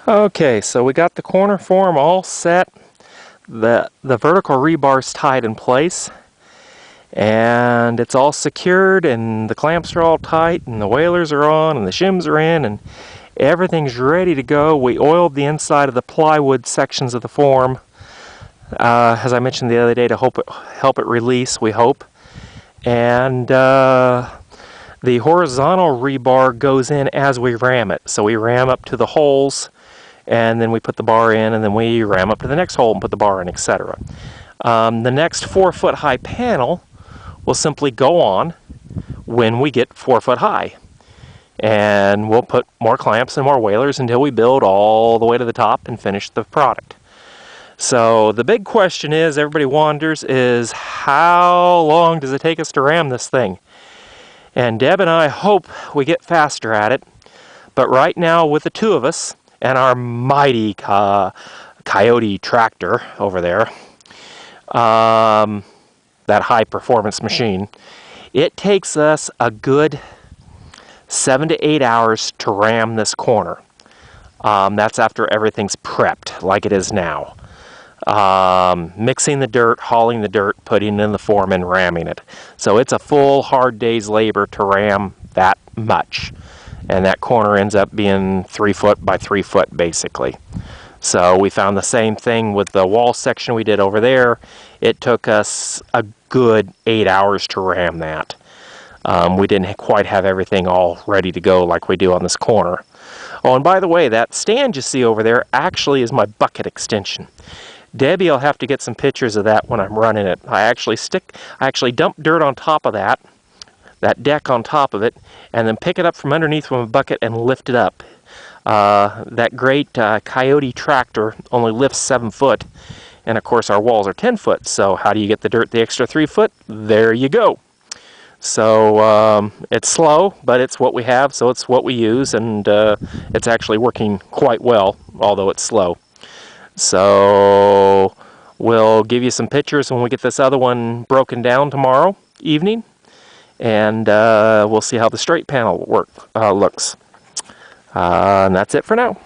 Okay, so we got the corner form all set. The vertical rebar's tied in place, and it's all secured, and the clamps are all tight, and the whalers are on, and the shims are in, and everything's ready to go. We oiled the inside of the plywood sections of the form, as I mentioned the other day, to help it release, we hope. And the horizontal rebar goes in as we ram it. So we ram up to the holes, and then we put the bar in, and then we ram up to the next hole and put the bar in, etc. The next 4-foot high panel will simply go on when we get 4 foot high. And we'll put more clamps and more whalers until we build all the way to the top and finish the product. So the big question is, everybody wonders, is how long does it take us to ram this thing? And Deb and I hope we get faster at it. But right now, with the two of us and our mighty Coyote tractor over there, that high performance machine, it takes us a good 7 to 8 hours to ram this corner. That's after everything's prepped like it is now. Mixing the dirt, hauling the dirt, putting it in the form, and ramming it. So it's a full hard day's labor to ram that much. And that corner ends up being 3 foot by 3 foot basically. So we found the same thing with the wall section we did over there. It took us a good 8 hours to ram that. We didn't quite have everything all ready to go like we do on this corner. Oh, and by the way, that stand you see over there actually is my bucket extension. Debbie will have to get some pictures of that when I'm running it. I actually dump dirt on top of that deck on top of it, and then pick it up from underneath with a bucket and lift it up. That great Coyote tractor only lifts 7 foot, and of course our walls are 10 foot, so how do you get the dirt the extra 3 foot? There you go. So it's slow, but it's what we have, so it's what we use, and it's actually working quite well, although it's slow. So we'll give you some pictures when we get this other one broken down tomorrow evening, and we'll see how the straight panel looks. And that's it for now.